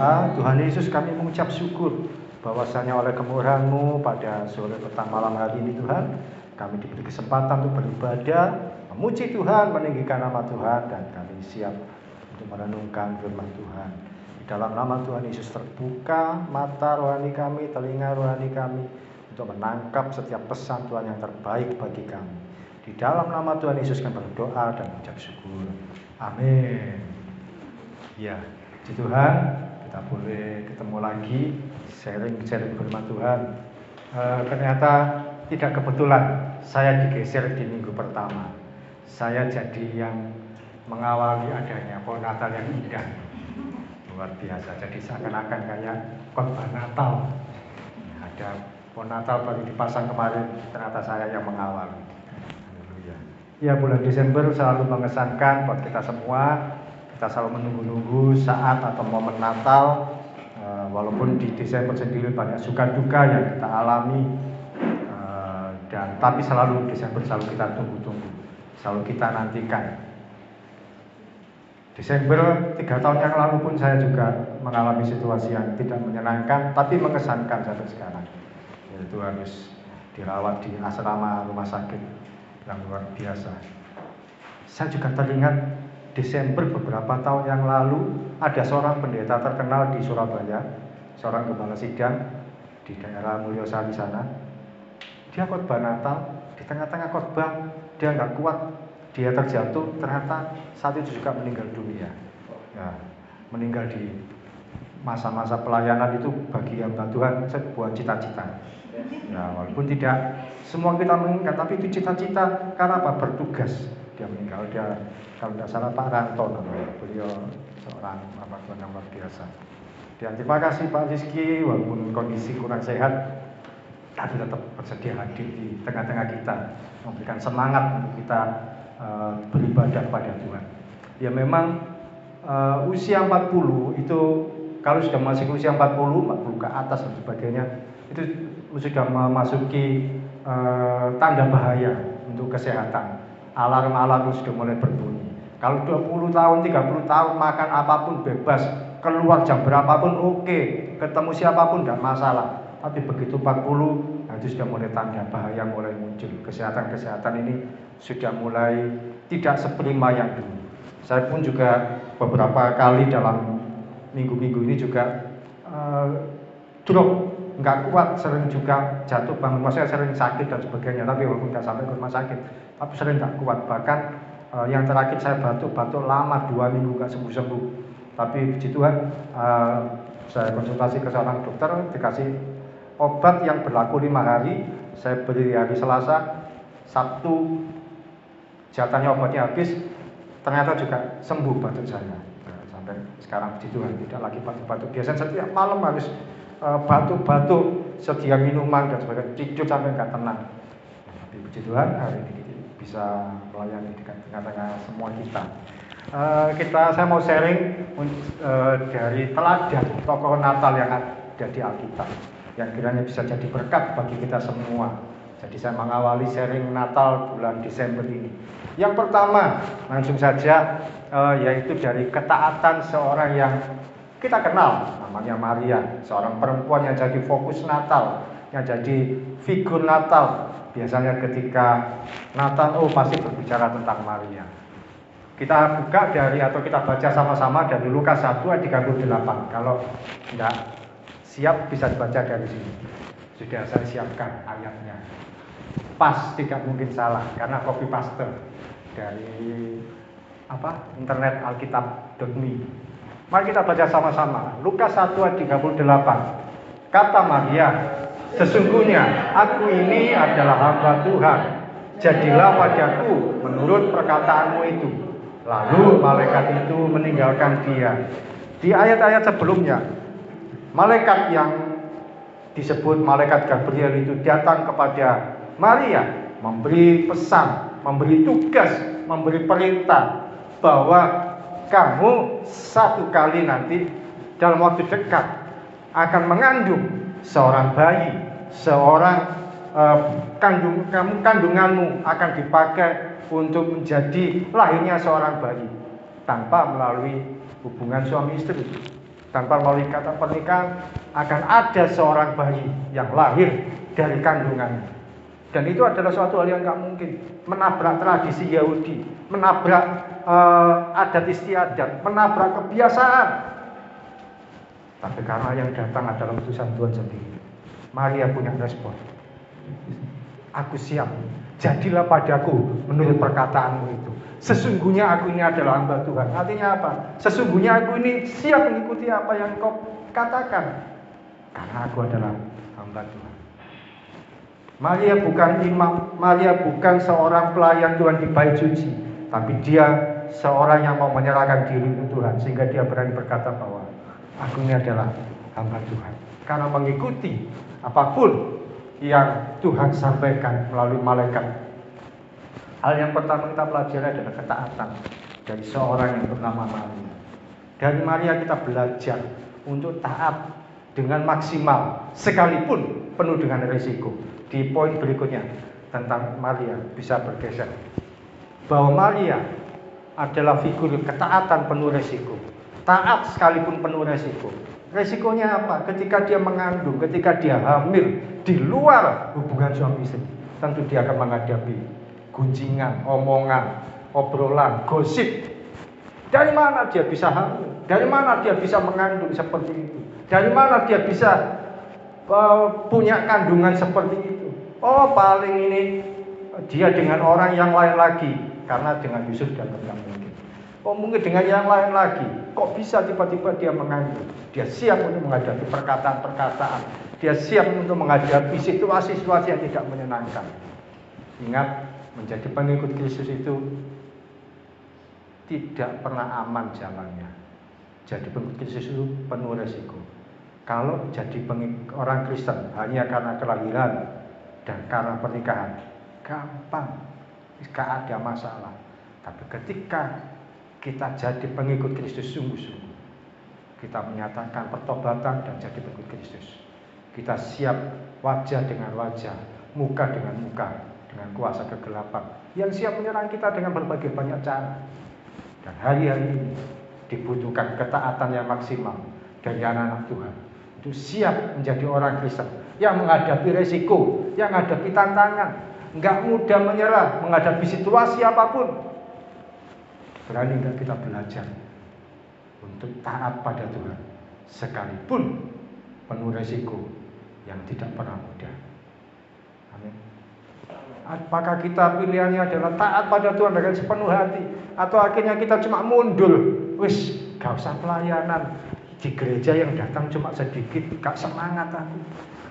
berdoa. Tuhan Yesus, kami mengucap syukur bahwasanya oleh kemurahan-Mu pada sore petang malam hari ini Tuhan, kami diberi kesempatan untuk beribadah, memuji Tuhan, meninggikan nama Tuhan, dan kami siap untuk merenungkan firman Tuhan. Di dalam nama Tuhan Yesus terbuka mata rohani kami, telinga rohani kami untuk menangkap setiap pesan Tuhan yang terbaik bagi kami. Di dalam nama Tuhan Yesus kami berdoa dan mengucap syukur. Amin. Ya, puji Tuhan, kita boleh ketemu lagi sharing firman Tuhan. Ternyata tidak kebetulan saya digeser di minggu pertama. Saya jadi yang mengawali adanya pohon Natal yang indah, luar biasa. Jadi seakan-akan kayak khotbah Natal. Ada pohon Natal baru dipasang kemarin, ternyata saya yang mengawali. Haleluya. Ya, bulan Desember selalu mengesankan buat kita semua. Kita selalu menunggu-nunggu saat atau momen Natal, walaupun di Desember sendiri banyak suka duka yang kita alami, dan tapi selalu Desember selalu kita tunggu-tunggu, selalu kita nantikan. Desember 3 tahun yang lalu pun saya juga mengalami situasi yang tidak menyenangkan, tapi mengesankan sampai sekarang, yaitu harus dirawat di asrama rumah sakit yang luar biasa. Saya juga teringat Desember beberapa tahun yang lalu ada seorang pendeta terkenal di Surabaya, seorang gembala sidang di daerah Mulyosari sana. Dia khotbah Natal, di tengah-tengah khotbah dia nggak kuat, dia terjatuh, ternyata saat itu juga meninggal dunia. Ya, meninggal di masa-masa pelayanan itu bagi hamba Tuhan sebuah cita-cita. Ya, walaupun tidak semua kita mengingat, tapi itu cita-cita karena apa? Bertugas. Dia meninggal, dia kalau tidak salah Pak Ranto namanya, beliau seorang hamba Tuhan yang luar biasa. Dan terima kasih Pak Rizky, walaupun kondisi kurang sehat, tapi tetap bersedia hadir di tengah-tengah kita, memberikan semangat untuk kita beribadah pada Tuhan. Ya memang usia 40 itu, kalau sudah masuk usia 40 ke atas dan sebagainya, itu sudah memasuki tanda bahaya untuk kesehatan. Alarm-alarm sudah mulai berbunyi. Kalau 20 tahun, 30 tahun makan apapun bebas, keluar jam berapapun oke, ketemu siapapun tidak masalah. Tapi begitu 40, nah itu sudah mulai tanda bahaya mulai muncul. Kesehatan ini sudah mulai tidak seprima yang dulu. Saya pun juga beberapa kali dalam minggu-minggu ini juga drop, nggak kuat, sering juga jatuh bangun, maksudnya sering sakit dan sebagainya. Tapi walaupun nggak sampai ke rumah sakit, tapi sering nggak kuat. Bahkan yang terakhir saya batuk lama 2 minggu nggak sembuh-sembuh. Tapi puji Tuhan, saya konsultasi ke seorang dokter, dikasih obat yang berlaku 5 hari. Saya beri hari Selasa, Sabtu jatahnya obatnya habis, ternyata juga sembuh batuk saya. Sampai sekarang puji Tuhan tidak lagi batuk-batuk. Biasanya setiap malam harus batuk-batuk, sedia minuman dan sebagainya, tidur sampai nggak tenang. Tapi puji Tuhan hari ini bisa melayani di tengah-tengah semua kita. Saya mau sharing dari teladan tokoh Natal yang ada di Alkitab, yang kiranya bisa jadi berkat bagi kita semua. Jadi saya mengawali sharing Natal bulan Desember ini. Yang pertama, langsung saja, yaitu dari ketaatan seorang yang kita kenal, namanya Maria, seorang perempuan yang jadi fokus Natal, yang jadi figur Natal. Biasanya ketika Natal, pasti berbicara tentang Maria. Kita buka atau kita baca sama-sama dari Lukas 1 ayat 38. Kalau tidak siap bisa dibaca dari sini. Sudah saya siapkan ayatnya. Pas, tidak mungkin salah karena copy paste dari internet alkitab.me. Mari kita baca sama-sama. Lukas 1 ayat 38. Kata Maria, sesungguhnya aku ini adalah hamba Tuhan. Jadilah padaku menurut perkataanmu itu. Lalu malaikat itu meninggalkan dia. Di ayat-ayat sebelumnya, malaikat yang disebut malaikat Gabriel itu datang kepada Maria, memberi pesan, memberi tugas, memberi perintah bahwa kamu satu kali nanti dalam waktu dekat akan mengandung seorang bayi, kandunganmu akan dipakai untuk menjadi lahirnya seorang bayi tanpa melalui hubungan suami istri. Tanpa melalui kata pernikahan akan ada seorang bayi yang lahir dari kandungannya. Dan itu adalah suatu hal yang nggak mungkin. Menabrak tradisi Yahudi, menabrak adat istiadat, menabrak kebiasaan. Tapi karena yang datang adalah utusan Tuhan sendiri, Maria punya respon. Aku siap, jadilah padaku menurut perkataanmu itu. Sesungguhnya aku ini adalah hamba Tuhan. Artinya apa? Sesungguhnya aku ini siap mengikuti apa yang kau katakan, karena aku adalah hamba Tuhan. Maria bukan imam, Maria bukan seorang pelayan Tuhan di bait suci, tapi dia seorang yang mau menyerahkan diri untuk Tuhan, sehingga dia berani berkata bahwa aku ini adalah hamba Tuhan. Karena mengikuti apapun yang Tuhan sampaikan melalui malaikat. Hal yang pertama kita pelajari adalah ketaatan dari seorang yang bernama Maria. Dari Maria kita belajar untuk taat dengan maksimal, sekalipun penuh dengan risiko. Di poin berikutnya tentang Maria bisa bergeser, bahwa Maria adalah figur ketaatan penuh risiko. Taat sekalipun penuh risiko. Risikonya apa? Ketika dia mengandung, ketika dia hamil di luar hubungan suami istri, tentu dia akan menghadapi gunjingan, omongan, obrolan, gosip. Dari mana dia bisa hamil? Dari mana dia bisa mengandung seperti itu? Dari mana dia bisa punya kandungan seperti itu? Oh, paling ini dia dengan orang yang lain lagi, karena dengan Yusuf dan tidak mungkin. Oh, mungkin dengan yang lain lagi. Kok bisa tiba-tiba dia mengandung? Dia siap untuk menghadapi perkataan-perkataan. Dia siap untuk menghadapi situasi-situasi yang tidak menyenangkan. Ingat, menjadi pengikut Kristus itu tidak pernah aman jalannya. Jadi pengikut Kristus itu penuh resiko. Kalau jadi orang Kristen hanya karena kelahiran dan karena pernikahan, gampang, gak ada masalah. Tapi ketika kita jadi pengikut Kristus sungguh-sungguh, kita menyatakan pertobatan dan jadi pengikut Kristus, kita siap wajah dengan wajah, muka dengan muka, dengan kuasa kegelapan yang siap menyerang kita dengan berbagai banyak cara. Dan hari-hari ini dibutuhkan ketaatan yang maksimal dari anak-anak Tuhan, itu siap menjadi orang Kristen yang menghadapi resiko, yang menghadapi tantangan, nggak mudah menyerah menghadapi situasi apapun. Berani nggak kita belajar untuk taat pada Tuhan sekalipun penuh resiko yang tidak pernah mudah. Amin. Apakah kita pilihannya adalah taat pada Tuhan dengan sepenuh hati, atau akhirnya kita cuma mundur, wis gak usah pelayanan di gereja yang datang cuma sedikit, gak semangat aku.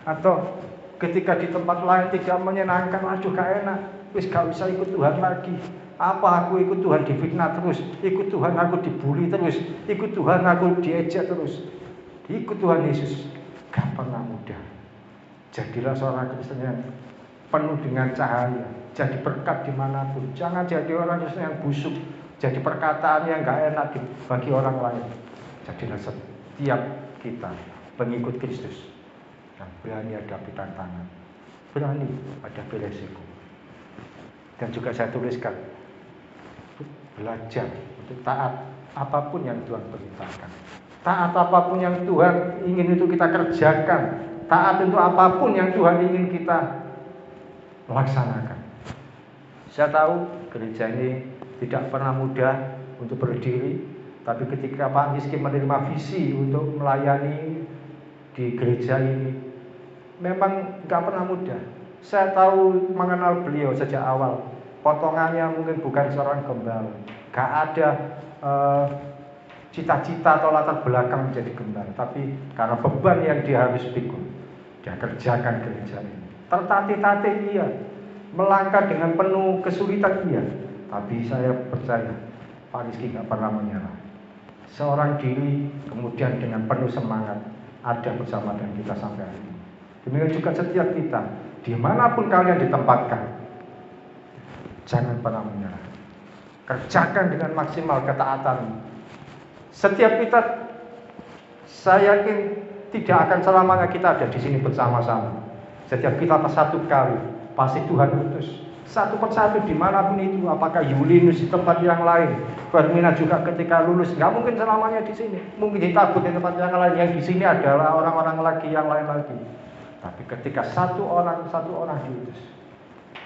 Atau ketika di tempat lain tidak menyenangkan, aduh gak enak, wis gak usah ikut Tuhan lagi. Apa aku ikut Tuhan difitnah terus, ikut Tuhan aku dibully terus, ikut Tuhan aku diejek terus. Ikut Tuhan Yesus gak pernah mudah. Jadilah seorang Kristen yang penuh dengan cahaya, jadi berkat dimanapun. Jangan jadi orang Kristen yang busuk, jadi perkataan yang gak enak bagi orang lain. Jadilah setiap kita pengikut Kristus yang berani hadapi tantangan, berani hadapi resiko. Dan juga saya tuliskan, belajar untuk taat apapun yang Tuhan perintahkan, taat apapun yang Tuhan ingin itu kita kerjakan, taat untuk apapun yang Tuhan ingin kita melaksanakan. Saya tahu gereja ini tidak pernah mudah untuk berdiri, tapi ketika Pak Rizky menerima visi untuk melayani di gereja ini, memang gak pernah mudah. Saya tahu mengenal beliau sejak awal. Potongannya mungkin bukan seorang gembala, gak ada cita-cita atau latar belakang menjadi gembala, tapi karena beban yang dia harus pikul, dia kerjakan gereja ini. Tertatih-tatih iya, melangkah dengan penuh kesulitan iya, tapi saya percaya Pak Rizky gak pernah menyerah. Seorang diri kemudian dengan penuh semangat ada bersama dengan kita sampai hari ini. Demikian juga setiap kita, dimanapun kalian ditempatkan, jangan pernah menyerah. Kerjakan dengan maksimal ketaatan. Setiap kita, saya yakin tidak akan selamanya kita ada di sini bersama-sama. Setiap kita satu kali, pasti Tuhan utus Satu persatu dimanapun itu, apakah Yulinus di tempat yang lain, Firmina juga ketika lulus, nggak mungkin selamanya di sini, mungkin ditabut di tempat yang lain. Yang di sini adalah orang-orang lagi yang lain lagi. Tapi ketika satu orang diutus,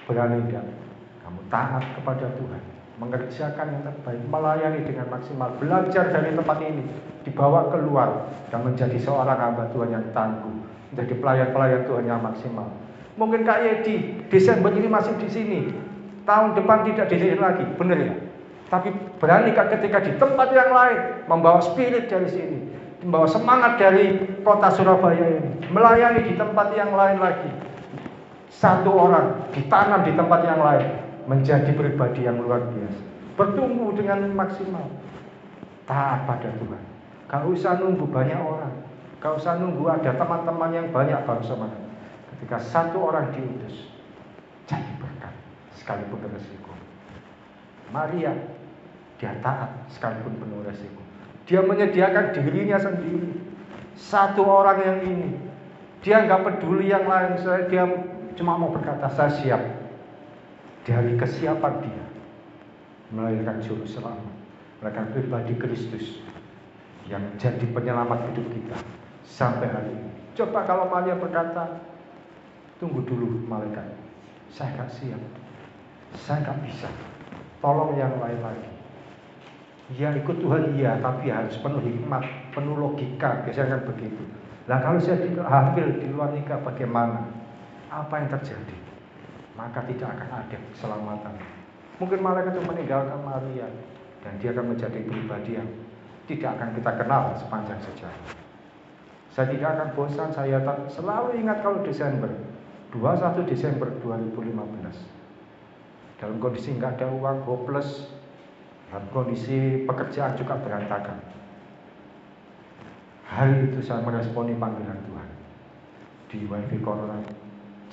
berani enggak kamu taat kepada Tuhan, mengerjakan yang terbaik, melayani dengan maksimal, belajar dari tempat ini, dibawa keluar dan menjadi seorang hamba Tuhan yang tangguh, menjadi pelayan-pelayan Tuhan yang maksimal. Mungkin Kak Yedi Desember ini masih di sini, tahun depan tidak di sini lagi, benar ya? Tapi berani Kak ketika di tempat yang lain, membawa spirit dari sini, membawa semangat dari kota Surabaya ini, melayani di tempat yang lain lagi. Satu orang ditanam di tempat yang lain, menjadi pribadi yang luar biasa, bertumbuh dengan maksimal, taat pada Tuhan. Gak usah nunggu banyak orang, gak usah nunggu ada teman-teman yang banyak baru semangat. Ketika satu orang diutus, jadi berkat sekalipun beresiko. Maria, dia taat sekalipun penuh resiko. Dia menyediakan dirinya sendiri. Satu orang yang ini, dia nggak peduli yang lain. Dia cuma mau berkata, saya siap. Dari kesiapan dia melahirkan juru selamat, melahirkan pribadi Kristus yang jadi penyelamat hidup kita sampai hari ini. Coba kalau Maria berkata, tunggu dulu malaikat, saya gak siap, saya gak bisa, tolong yang lain lagi. Ya ikut Tuhan iya, tapi harus penuh hikmat, penuh logika, biasanya kan begitu. Nah kalau saya hamil di luar nikah bagaimana? Apa yang terjadi? Maka tidak akan ada keselamatan. Mungkin malaikat itu meninggalkan Maria, dan dia akan menjadi pribadi yang tidak akan kita kenal sepanjang sejarah. Saya tidak akan bosan, saya selalu ingat kalau Desember 21 Desember 2015, dalam kondisi nggak ada uang, hopeless, dalam kondisi pekerjaan juga berantakan. Hari itu saya meresponi panggilan Tuhan di WiFi Corona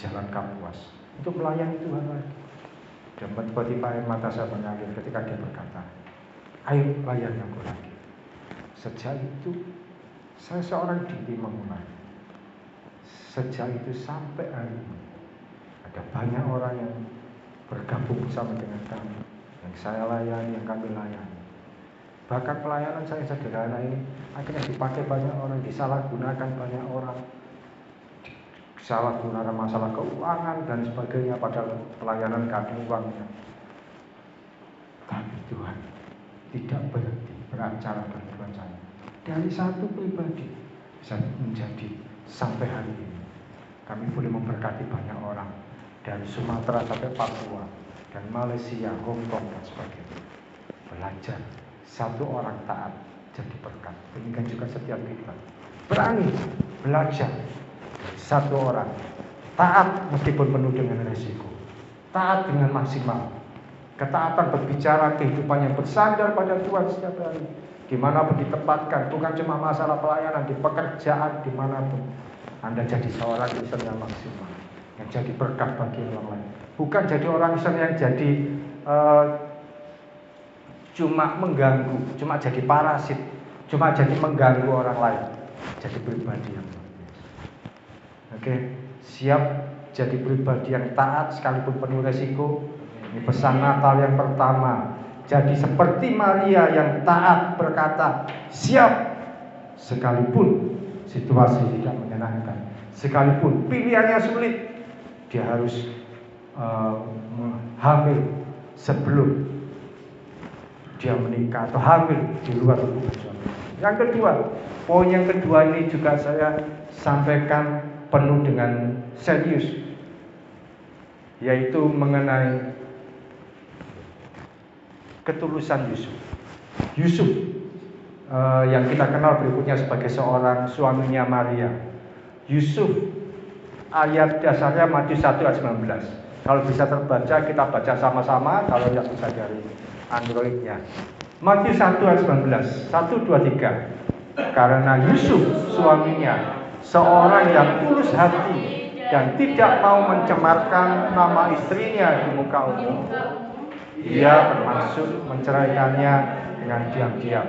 Jalan Kapuas untuk melayani Tuhan lagi. Dan tiba-tiba air mata saya mengalir ketika dia berkata, ayo layani aku lagi. Sejak itu saya seorang diri memulai. Sejak itu sampai hari ini ada banyak orang yang bergabung bersama dengan kami, yang saya layani, yang kami layani. Bahkan pelayanan saya sederhana ini akhirnya dipakai banyak orang, disalahgunakan banyak orang, disalahgunakan masalah keuangan dan sebagainya, padahal pelayanan gak ada uangnya. Tapi Tuhan tidak berhenti beracara dalam Tuhan saya. Dari satu pribadi bisa menjadi sampai hari ini. Kami boleh memberkati banyak orang dari Sumatera sampai Papua dan Malaysia, Hong Kong dan sebagainya. Belajar satu orang taat jadi berkat. Demikian juga setiap kita berani belajar satu orang taat meskipun penuh dengan resiko, taat dengan maksimal. Ketaatan berbicara kehidupan yang bersandar pada Tuhan setiap hari, dimanapun ditempatkan, bukan cuma masalah pelayanan, di pekerjaan dimanapun. Anda jadi seorang Kristen yang maksimal, yang jadi berkat bagi orang lain. Bukan jadi orang Kristen yang jadi cuma mengganggu, cuma jadi parasit, cuma jadi mengganggu orang lain. Jadi pribadi yang luar biasa. Oke, siap jadi pribadi yang taat sekalipun penuh resiko. Ini pesan Natal yang pertama. Jadi seperti Maria yang taat berkata, siap sekalipun situasi tidak menyenangkan, sekalipun pilihannya sulit, dia harus hamil sebelum dia menikah atau hamil di luar hubungan suami. Yang kedua, poin yang kedua ini juga saya sampaikan penuh dengan serius, yaitu mengenai ketulusan Yusuf. Yusuf yang kita kenal berikutnya sebagai seorang suaminya Maria. Yusuf, ayat dasarnya Matius 1 ayat 19. Kalau bisa terbaca, kita baca sama-sama. Kalau yang bisa dari Androidnya, Matius 1 ayat 19, 1, 2, 3. Karena Yusuf suaminya seorang yang tulus hati dan tidak mau mencemarkan nama istrinya di muka umum, ia bermaksud menceraikannya dengan diam-diam.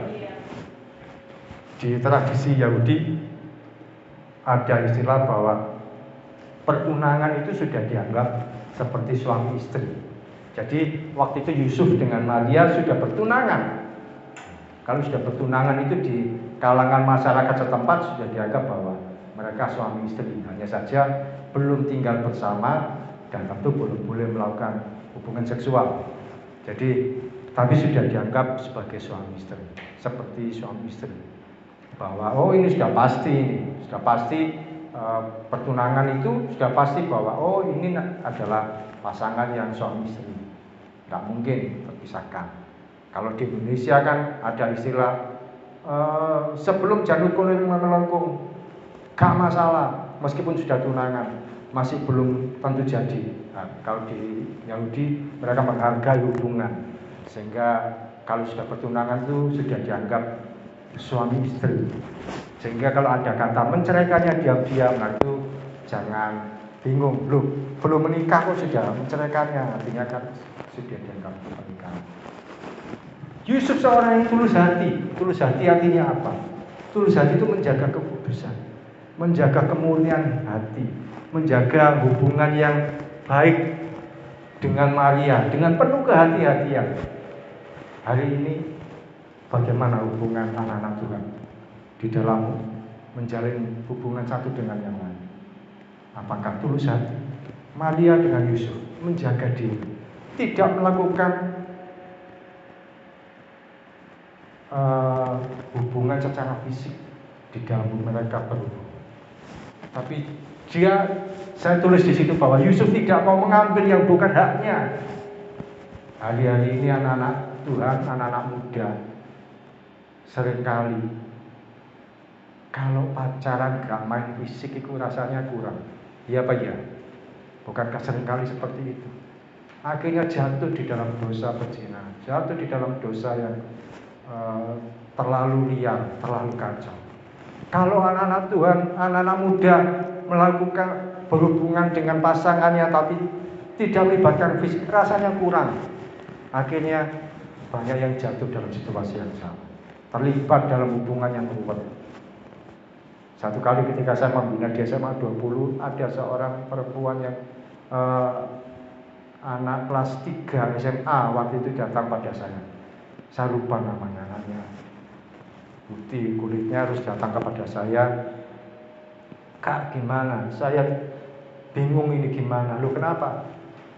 Di tradisi Yahudi ada istilah bahwa pertunangan itu sudah dianggap seperti suami istri. Jadi waktu itu Yusuf dengan Maria sudah bertunangan. Kalau sudah bertunangan itu di kalangan masyarakat setempat sudah dianggap bahwa mereka suami istri. Hanya saja belum tinggal bersama dan tentu belum boleh melakukan hubungan seksual. Jadi tapi sudah dianggap sebagai suami istri, seperti suami istri. Bahwa oh ini sudah pasti pertunangan itu sudah pasti bahwa oh ini adalah pasangan yang suami istri. Tidak mungkin terpisahkan. Kalau di Indonesia kan ada istilah sebelum janur kuning melengkung, gak masalah, meskipun sudah tunangan, masih belum tentu jadi. Nah, kalau di Yahudi mereka menghargai hubungan, sehingga kalau sudah pertunangan itu sudah dianggap suami istri. Sehingga kalau ada kata menceraikannya diam-diam, nah itu jangan bingung, belum menikah kok sudah menceraikannya, artinya kan sudah dianggap pernikahan. Yusuf seorang yang tulus hati. Tulus hati artinya apa? Tulus hati itu menjaga kekudusan, menjaga kemurnian hati, menjaga hubungan yang baik dengan Maria, dengan penuh kehati-hatian. Hari ini bagaimana hubungan anak-anak Tuhan di dalam menjalin hubungan satu dengan yang lain? Apakah tulus hati? Maria dengan Yusuf menjaga diri, tidak melakukan hubungan secara fisik di dalam mereka berhubungan. Tapi saya tulis di situ bahwa Yusuf tidak mau mengambil yang bukan haknya. Hari-hari ini anak-anak Tuhan, anak-anak muda, seringkali kalau pacaran gak main fisik itu rasanya kurang. Iya apa ya? Bukankah seringkali seperti itu? Akhirnya jatuh di dalam dosa berzina, jatuh di dalam dosa yang terlalu liar, terlalu kacau. Kalau anak-anak Tuhan, anak-anak muda melakukan berhubungan dengan pasangannya tapi tidak melibatkan fisik, rasanya kurang. Akhirnya banyak yang jatuh dalam situasi yang sama, terlibat dalam hubungan yang ruwet. Satu kali ketika saya membina di SMA 20, ada seorang perempuan yang anak kelas 3 SMA waktu itu datang pada saya. Saya lupa namanya, anaknya putih kulitnya, harus datang kepada saya. Kak gimana? Saya bingung ini gimana. Lu kenapa?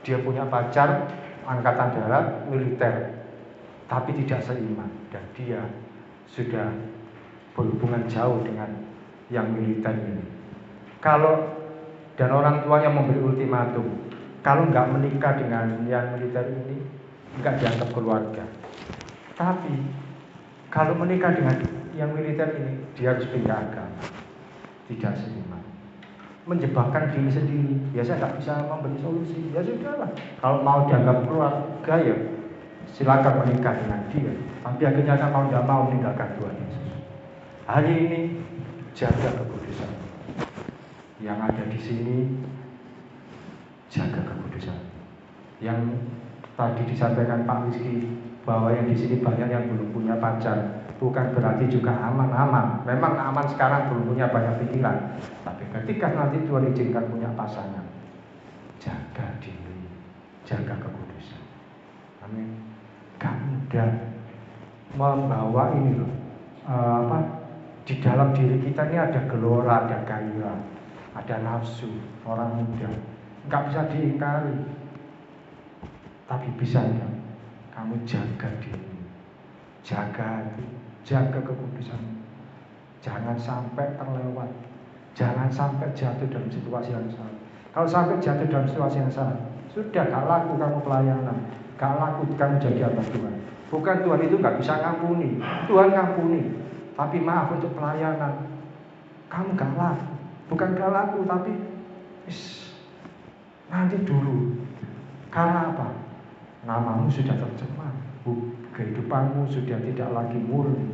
Dia punya pacar angkatan darat militer, tapi tidak seiman, dan dia sudah berhubungan jauh dengan yang militer ini. Dan orang tuanya memberi ultimatum, kalau nggak menikah dengan yang militer ini, nggak dianggap keluarga. Tapi kalau menikah dengan yang militer ini, dia harus pindah agama, tidak seiman, menjebakkan diri sendiri. Ya saya nggak bisa memberi solusi. Ya sudahlah, kalau mau dianggap keluarga ya silakan menikah dengan dia. Tapi akhirnya kan mau tidak mau meninggalkan Tuhan Yesus. Hari ini jaga kekudusan. Yang ada di sini jaga kekudusan. Yang tadi disampaikan Pak Rizky bahwa yang di sini banyak yang belum punya pacar, bukan berarti juga aman-aman. Memang aman sekarang, belum punya banyak pikiran. Tapi ketika nanti Tuhan izinkan punya pasangan, jaga diri, jaga kekudusan. Amin. Gak mudah membawa ini loh. Di dalam diri kita ini ada gelora, ada gairah, ada nafsu. Orang muda nggak bisa diingkari, tapi bisa enggak? Kamu jaga diri, jaga hati, jaga kekudusan. Jangan sampai terlewat, jangan sampai jatuh dalam situasi yang salah. Kalau sampai jatuh dalam situasi yang salah, sudah gak laku kamu pelayanan, gak laku kamu jadi hamba Tuhan. Bukan Tuhan itu gak bisa ngampuni, Tuhan ngampuni, tapi maaf untuk pelayanan kamu gak laku. Bukan gak laku, tapi nanti dulu. Karena apa? Namamu sudah tercemar, kehidupanmu sudah tidak lagi murni.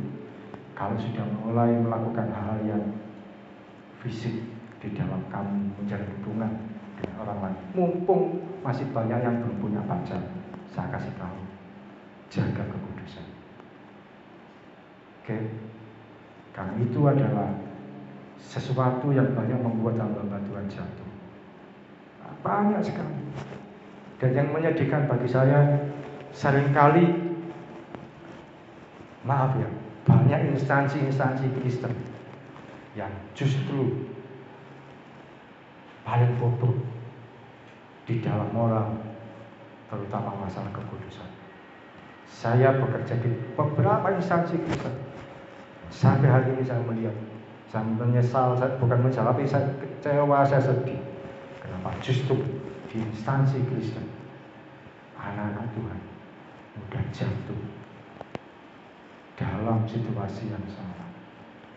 Kalau sudah mulai melakukan hal-hal yang fisik di dalam kamu menjalin hubungan dengan orang lain, mumpung masih banyak yang belum punya pacar, saya kasih tahu, jaga kekudusan. Oke? Karena itu adalah sesuatu yang banyak membuat hamba Tuhan jatuh. Banyak sekali. Dan yang menyedihkan bagi saya, seringkali, maaf ya, banyak instansi-instansi Kristen yang justru paling bodoh di dalam moral, terutama masalah kekudusan. Saya bekerja di beberapa instansi Kristen. Sampai hari ini saya melihat, saya menyesal, saya bukan menyesal, tapi saya kecewa, saya sedih. Kenapa? Justru di instansi Kristen, anak-anak Tuhan mudah jatuh dalam situasi yang salah,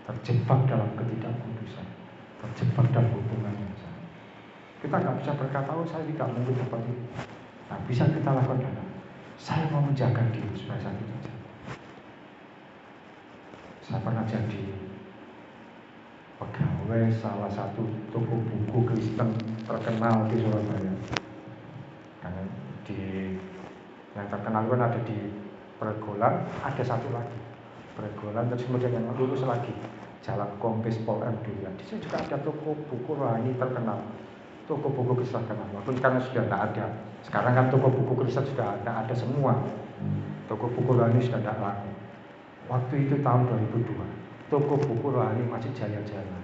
terjebak dalam ketidakkudusan, terjebak dalam hubungan yang salah. Kita nggak bisa berkata, oh saya tidak mungkin seperti itu. Nah, bisa kita lakukan dalam, saya mau menjaga diri supaya saya tidak jatuh. Saya pernah jadi pegawai salah satu toko buku Kristen terkenal di Surabaya. Karena yang terkenal kan ada di Pregolan, ada satu lagi Pregolan, terus kemudian yang lurus lagi Jalan Kompes Pol M Durian. Di sini juga ada toko buku rohani terkenal, toko buku Kristen terkenal. Walaupun sekarang sudah tidak ada. Sekarang kan toko buku Kristen sudah tidak ada semua. Toko buku rohani sudah tidak laku. Waktu itu tahun 2002, toko buku rohani masih jaya-jaya.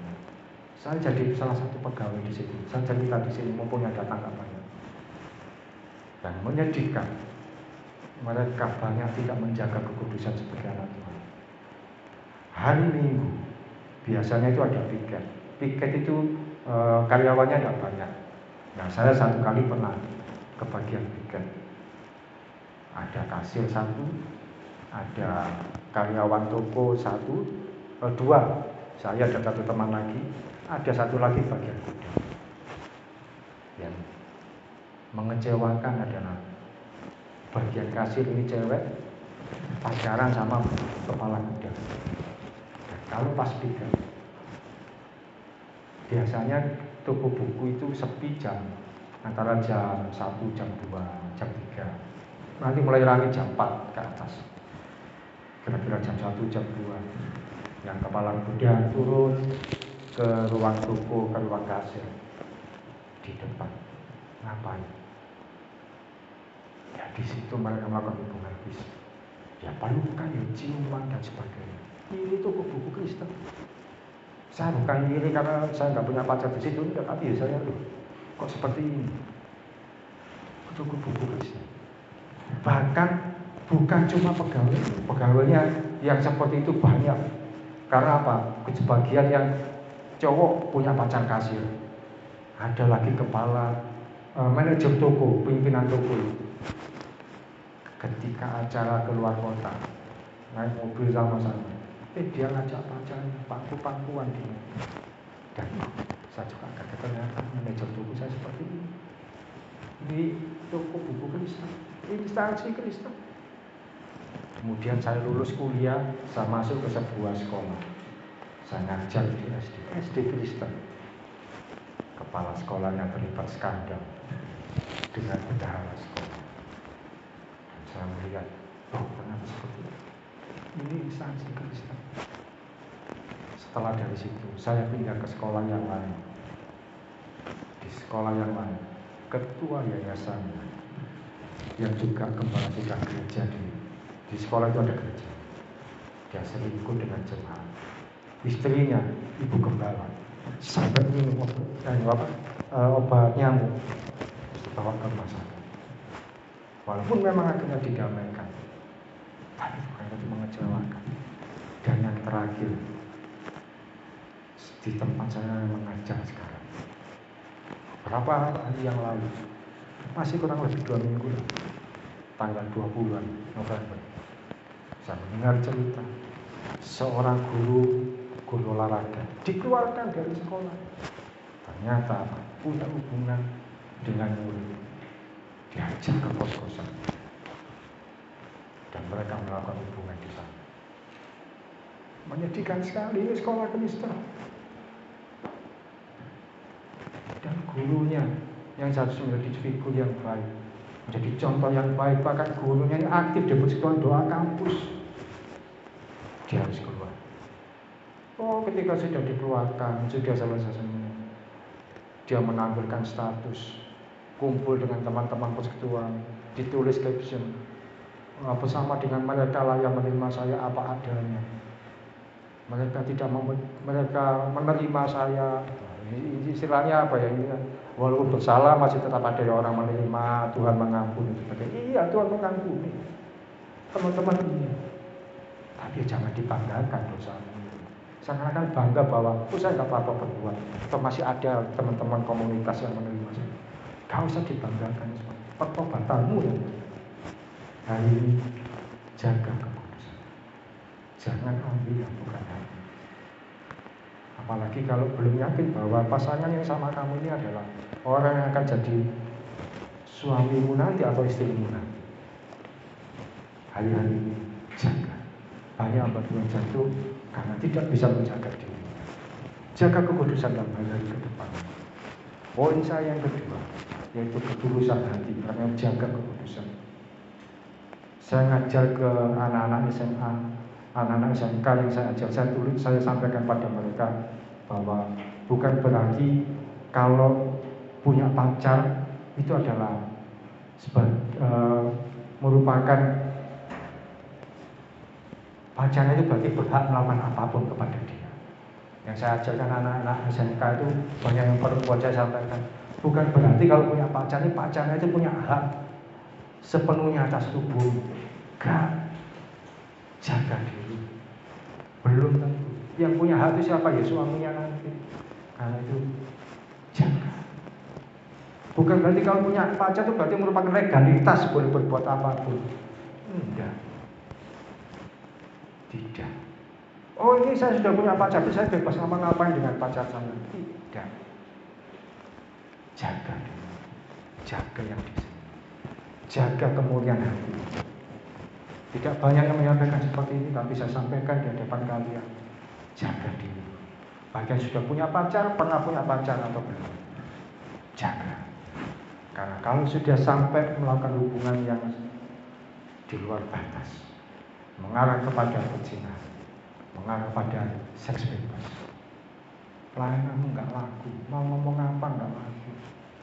Saya jadi salah satu pegawai di situ. Saya cerita di sini mumpung yang datang tak banyak. Dan menyedihkan, mereka banyak tidak menjaga kekudusan sebagai anak Tuhan. Hari Minggu biasanya itu ada piket. Piket itu karyawannya tidak banyak. Nah, saya satu kali pernah ke bagian piket. Ada kasir satu, ada karyawan toko satu, dua. Saya ada satu teman lagi, ada satu lagi bagian kuda. Yang mengecewakan adalah bagian kasir ini cewek pacaran sama kepala kuda. Dan kalau pas piket, biasanya toko buku itu sepi jam antara jam 1, jam 2, jam 3. Nanti mulai rame jam 4 ke atas. Kira-kira jam 1, jam 2. Yang kepala kuda turun ke ruang toko, ke ruang kasir. Di depan. Ngapain? Ya di situ mereka melakukan hubungan fisik. Ya pelukan, ya ciuman dan sebagainya. Ini toko buku Kristen. Saya bukan iri karena saya nggak punya pacar di situ, enggak, tapi saya loh, kok seperti ini? Toko buku Kristen. Bahkan bukan cuma pegawainya yang seperti itu banyak. Karena apa? Sebagian yang cowok punya pacar kasir. Ada lagi kepala manajer toko, pimpinan toko. Ketika acara keluar kota, naik mobil sama-sama, dia ngajak pacarnya, pangku-pangkuan dia. Dan saya juga kaget, ternyata manajer toko saya seperti ini. Di toko buku Kristen, instansi Kristen. Kemudian saya lulus kuliah, saya masuk ke sebuah sekolah. Saya ngajar di SD Kristen. Kepala sekolahnya terlibat skandal dengan bendahara sekolah. Dan saya melihat, oh kenapa seperti itu? Ini instansi Kristen. Setelah dari situ, saya pindah ke sekolah yang lain. Di sekolah yang lain, ketua yayasan yang juga gembala sudah gereja di sekolah itu ada gereja. Dia selingkuh dengan jemaat. Istrinya ibu gembala sampai minum obat nyamuk, bawa ke rumah sakit. Walaupun memang akhirnya didamaikan, tapi bukan itu mengecewakan. Dan yang terakhir, di tempat saya mengajar sekarang, berapa hari yang lalu, masih kurang lebih 2 minggu, tanggal 20 November, saya mendengar cerita seorang guru olahraga dikeluarkan dari sekolah. Ternyata punya hubungan dengan murid, diajak ke kos-kosan, dan mereka melakukan hubungan di sana. Menyedihkan sekali, ini sekolah Kristen. Dan gurunya yang seharusnya menjadi figur yang baik, menjadi contoh yang baik, bahkan gurunya ini aktif di persekutuan doa kampus, dia harus keluar. Oh, ketika sudah dikeluarkan, sudah selesai semua, dia menampilkan status kumpul dengan teman-teman persekutuan, ditulis caption, bersama dengan mereka lah yang menerima saya apa adanya. Mereka tidak mereka menerima saya. Ini istilahnya apa ya? Ini walaupun bersalah masih tetap ada orang menerima, Tuhan mengampuni. Iya, Tuhan mengampuni. Teman-teman ini. Tapi jangan dibanggakan dosamu. Seakan-akan bangga bahwa saya nggak apa-apa berbuat. Atau masih ada teman-teman komunitas yang menerima saya. Gak usah dibanggakan. Pertobatanmu ya. Hari ini jaga kekudusan. Jangan ambil yang bukan hati. Apalagi kalau belum yakin bahwa pasangan yang sama kamu ini adalah orang yang akan jadi suamimu nanti atau istrimu nanti. Hari-hari ini jaga. Banyak hamba Tuhan jatuh karena tidak bisa menjaga diri. Jaga kekudusan dalam hari ke depan. Poin saya yang kedua yaitu ketulusan hati, karena jaga kekudusan. Saya ngajar ke anak-anak SMA, anak-anak SMK yang saya ajar, saya sampaikan pada mereka bahwa bukan berarti kalau punya pacar itu adalah merupakan pacarnya itu berarti berhak melakukan apapun kepada dia. Yang saya ajarkan anak-anak SMK itu banyak yang perempuan saya sampaikan, bukan berarti kalau punya pacarnya itu punya hak sepenuhnya atas tubuh. Gak. Jaga diri. Belum tentu. Yang punya hak itu siapa? Ya suaminya nanti. Karena itu jaga. Bukan berarti kalau punya pacar itu berarti merupakan legalitas boleh berbuat apapun. Enggak. Tidak. Oh, ini saya sudah punya pacar, saya bebas ngapa-ngapain dengan pacar saya. Tidak. Jaga. Jaga yang di sini. Jaga kemuliaan hati. Tidak banyak yang menyampaikan seperti ini, tapi saya sampaikan di hadapan kalian. Jaga diri. Bahkan sudah punya pacar, pernah punya pacar atau belum. Jaga. Karena kalau sudah sampai melakukan hubungan yang di luar batas, mengarah kepada perzinahan, mengarah pada seks bebas, pelayananmu nggak laku, mau ngomong apa nggak laku,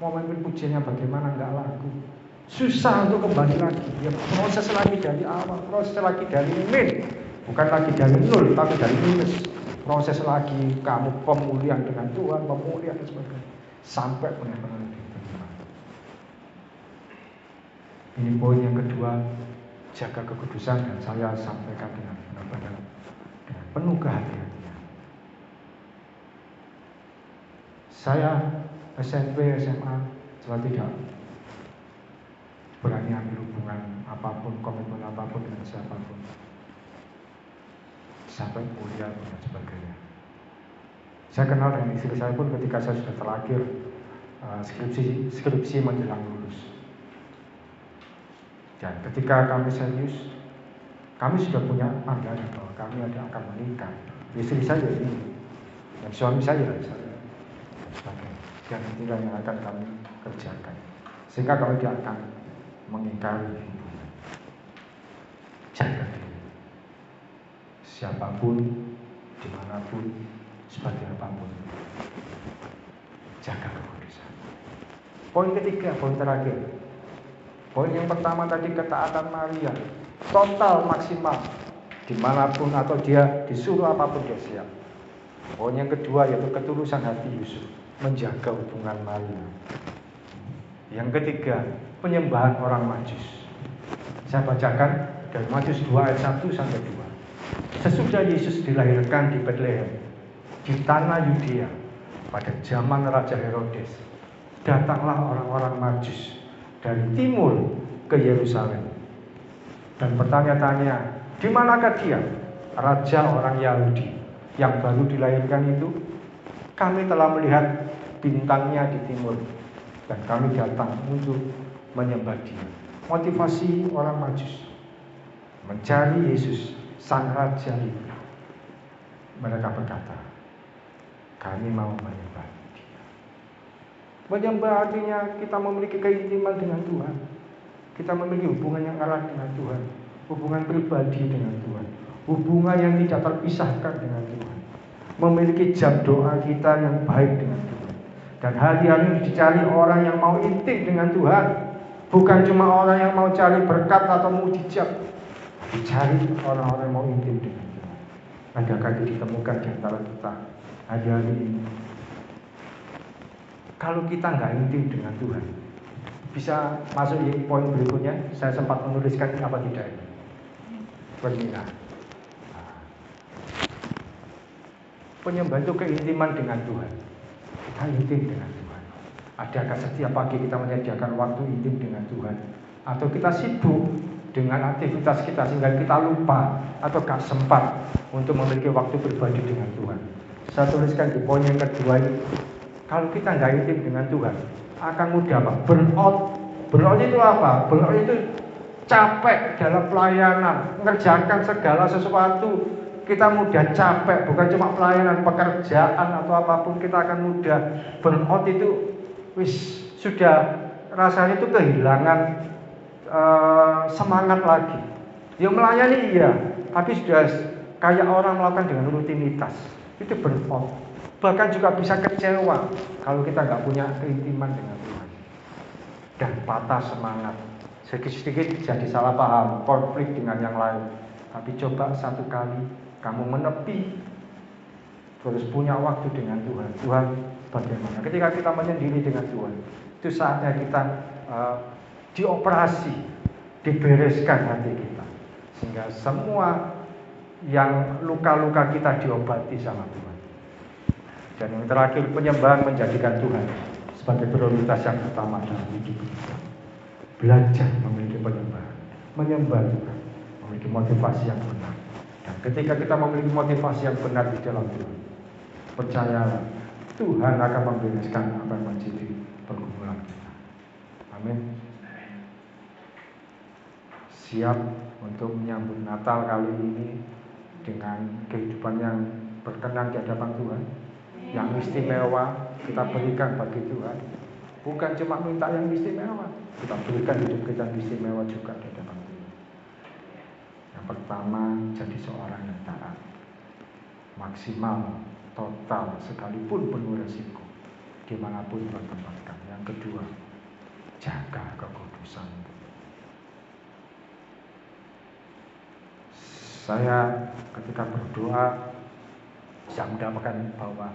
mau memimpin pujiannya bagaimana nggak laku, susah untuk kembali lagi. Ya, proses lagi dari awal, proses lagi dari min, bukan lagi dari nol, tapi dari minus. Proses lagi kamu pemulihan dengan Tuhan, pemulihan dan sebagainya, sampai benar-benar diterima. Ini poin yang kedua, jaga kekudusan, dan saya sampaikan dengan benar-benar dengan penuh kehati-hatian. Saya SMP, SMA sudah tidak berani ambil hubungan apapun, komitmen apapun dengan siapapun, sampai kuliah dan sebagainya. Saya kenal dengan istri saya pun ketika saya sudah terakhir skripsi menjelang lulus. Dan ketika kami serius, kami sudah punya pandangan bahwa kami akan menikah. Istri saya ini, dan suami saya dan sebagainya. Dan itulah yang akan kami kerjakan. Sehingga kami tidak akan mengingkari hubungan. Jaga diri. Siapapun, dimanapun, sebagai apapun, jaga kekudusan. Poin ketiga, poin terakhir. Poin yang pertama tadi ketaatan Maria, total maksimal, dimanapun atau dia disuruh apapun dia siap. Poin yang kedua yaitu ketulusan hati Yusuf, menjaga hubungan Maria. Yang ketiga, penyembahan orang Majus. Saya bacakan dari Matius 2 ayat 1 sampai 2. Sesudah Yesus dilahirkan di Betlehem, di tanah Yudea, pada zaman Raja Herodes, datanglah orang-orang Majus dari timur ke Yerusalem dan bertanya-tanya, di manakah dia, raja orang Yahudi yang baru dilahirkan itu? Kami telah melihat bintangnya di timur dan kami datang untuk menyembah dia. Motivasi orang Majus mencari Yesus sang raja itu. Mereka berkata, kami mau menyembah. Menyembah artinya kita memiliki keintiman dengan Tuhan. Kita memiliki hubungan yang erat dengan Tuhan, hubungan pribadi dengan Tuhan, hubungan yang tidak terpisahkan dengan Tuhan. Memiliki jam doa kita yang baik dengan Tuhan. Dan hari-hari ini dicari orang yang mau intim dengan Tuhan. Bukan cuma orang yang mau cari berkat atau mujizat. Dicari orang-orang yang mau intim dengan Tuhan. Adakah itu ditemukan di antara kita hari-hari ini? Kalau kita nggak intim dengan Tuhan, bisa masuk di poin berikutnya. Saya sempat menuliskan apa tidak ini? Penyembah. Penyembah itu keintiman dengan Tuhan. Kita intim dengan Tuhan. Adakah setiap pagi kita menyediakan waktu intim dengan Tuhan? Atau kita sibuk dengan aktivitas kita sehingga kita lupa atau gak sempat untuk memiliki waktu pribadi dengan Tuhan? Saya tuliskan di poin yang kedua ini. Kalau kita nggak intim dengan Tuhan, akan mudah apa? Burnout. Burnout itu apa? Burnout itu capek dalam pelayanan, mengerjakan segala sesuatu. Kita mudah capek, bukan cuma pelayanan, pekerjaan atau apapun, kita akan mudah burnout itu. Sudah rasanya itu kehilangan semangat lagi. Ya melayani iya, tapi sudah kayak orang melakukan dengan rutinitas. Itu burnout. Bahkan juga bisa kecewa kalau kita nggak punya keintiman dengan Tuhan. Dan patah semangat. Sedikit-sedikit jadi salah paham, konflik dengan yang lain. Tapi coba satu kali kamu menepi, terus punya waktu dengan Tuhan. Tuhan bagaimana? Ketika kita menyendiri dengan Tuhan, itu saatnya kita dioperasi, dibereskan hati kita, sehingga semua yang luka-luka kita diobati sama Tuhan. Dan yang terakhir, penyembahan menjadikan Tuhan sebagai prioritas yang utama dalam hidup kita. Belajar memiliki penyembahan, menyembah Tuhan, memiliki motivasi yang benar. Dan ketika kita memiliki motivasi yang benar di dalam Tuhan, percayalah, Tuhan akan membereskan apa yang menjadi pergumulan kita. Amin. Siap untuk menyambut Natal kali ini dengan kehidupan yang berkenan di hadapan Tuhan, yang istimewa kita berikan bagi Tuhan. Bukan cuma minta yang istimewa, kita berikan hidup kita yang istimewa juga di hadapan Tuhan. Yang pertama, jadi seorang yang taat, maksimal, total, sekalipun penuh resiko, dimanapun Tuhan tempatkan. Yang kedua, jaga kekudusan. Saya ketika berdoa bisa mendapatkan bahwa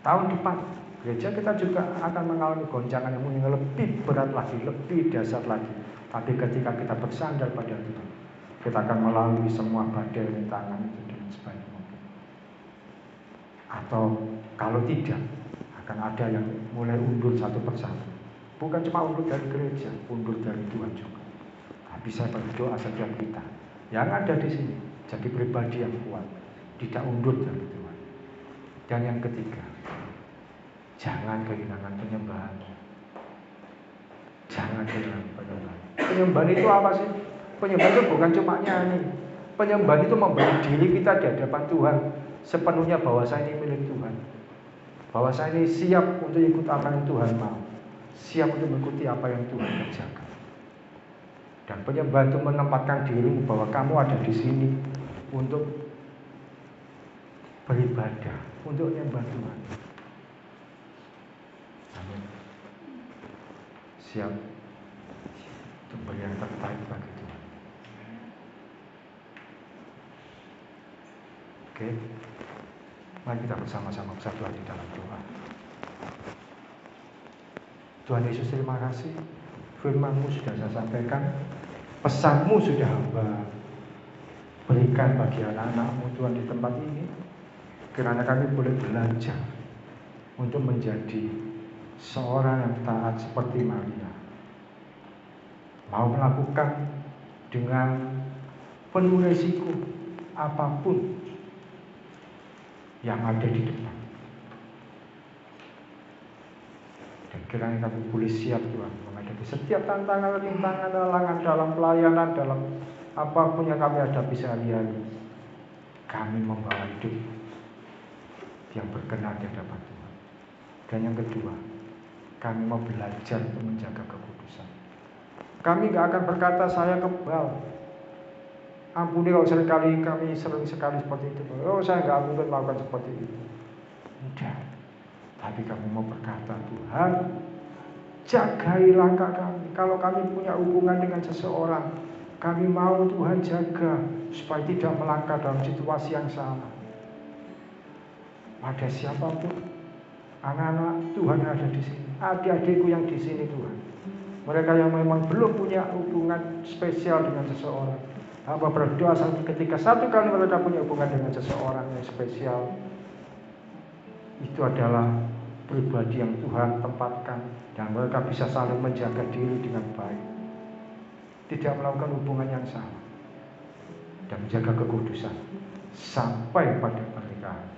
tahun depan gereja kita juga akan mengalami goncangan yang lebih berat lagi, lebih dahsyat lagi. Tapi ketika kita bersandar pada Tuhan, kita akan melalui semua badai rintangan itu dengan sebaik mungkin. Atau kalau tidak, akan ada yang mulai undur satu persatu. Bukan cuma undur dari gereja, undur dari Tuhan juga. Tapi saya berdoa setiap kita yang ada di sini jadi pribadi yang kuat, tidak undur dari Tuhan. Dan yang ketiga, jangan kehilangan penyembahan. Jangan kehilangan penyembahan. Penyembahan itu apa sih? Penyembahan itu bukan cuma nyanyi. Penyembahan itu memberi diri kita di hadapan Tuhan sepenuhnya bahwa saya ini milik Tuhan. Bahwa saya ini siap untuk ikut apa yang Tuhan mau. Siap untuk mengikuti apa yang Tuhan kerjakan. Dan penyembahan itu menempatkan dirimu bahwa kamu ada di sini untuk beribadah, untuk menyembah Tuhan. Amin. Siap untuk beri yang terbaik bagi Tuhan. Oke, mari kita bersama-sama bersatu di dalam doa. Tuhan Yesus, terima kasih. Firman-Mu sudah saya sampaikan, pesan-Mu sudah hamba berikan bagi anak-anak-Mu Tuhan di tempat ini. Kiranya kami boleh belajar untuk menjadi seorang yang taat seperti Maria, mau melakukan dengan penuh resiko apapun yang ada di depan. Dan kiranya kami boleh siap Tuhan menghadapi setiap tantangan, rintangan, halangan dalam pelayanan, dalam apapun yang kami hadapi sehari-hari. Kami membawa hidup yang berkenan di hadapan Tuhan. Dan yang kedua, kami mau belajar untuk menjaga kekudusan. Kami gak akan berkata saya kebal. Ampuni kalau seringkali kami sering sekali seperti itu. Oh, saya gak mungkin melakukan seperti itu. Tidak. Tapi kami mau berkata, Tuhan, jagai langkah kami. Kalau kami punya hubungan dengan seseorang, kami mau Tuhan jaga supaya tidak melangkah dalam situasi yang salah. Pada siapapun, anak-anak Tuhan yang ada di sini, adik-adikku yang di sini Tuhan, mereka yang memang belum punya hubungan spesial dengan seseorang, hamba berdoa ketika satu kali mereka punya hubungan dengan seseorang yang spesial, itu adalah pribadi yang Tuhan tempatkan dan mereka bisa saling menjaga diri dengan baik, tidak melakukan hubungan yang salah, dan menjaga kekudusan sampai pada pernikahan.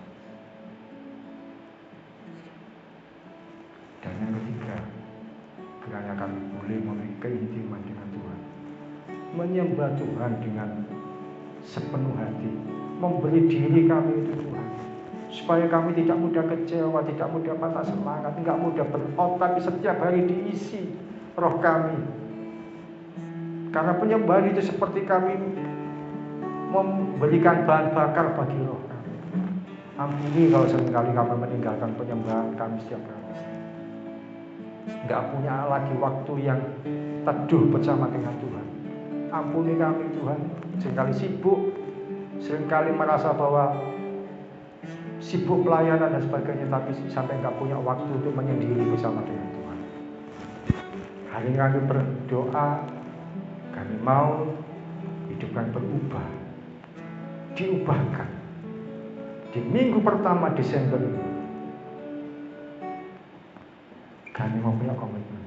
Dan yang ketiga, kiranya kami boleh memiliki keintiman dengan Tuhan, menyembah Tuhan dengan sepenuh hati, memberi diri kami itu Tuhan, supaya kami tidak mudah kecewa, tidak mudah patah semangat, tidak mudah berotot, tapi setiap hari diisi roh kami. Karena penyembahan itu seperti kami memberikan bahan bakar bagi roh kami. Ampuni kalau seringkali kami meninggalkan penyembahan kami setiap hari, nggak punya lagi waktu yang teduh bersama dengan Tuhan. Ampuni kami Tuhan, seringkali sibuk, seringkali merasa bahwa sibuk pelayanan dan sebagainya, tapi sampai nggak punya waktu untuk menyendiri bersama dengan Tuhan. Hari ini kami berdoa, kami mau hidup kami berubah, diubahkan di minggu pertama Desember ini. Kami mau punya komitmen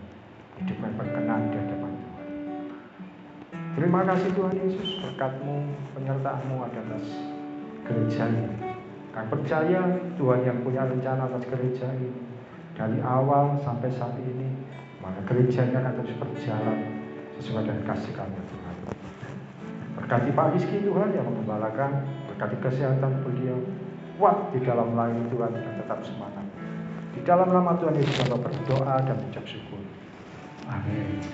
hidup kami berkenan di hadapan Tuhan. Terima kasih Tuhan Yesus, berkat-Mu, penyertaan-Mu atas gereja ini. Kami percaya Tuhan yang punya rencana atas gereja ini dari awal sampai saat ini, maka gerejanya akan terus berjalan sesuai dengan kasih kami Tuhan. Berkati Pak Rizky Tuhan yang mengembalakan, berkati kesehatan beliau, kuat di dalam melayani Tuhan dan tetap semangat. Di dalam nama Tuhan Yesus kami berdoa dan mengucap syukur. Amin.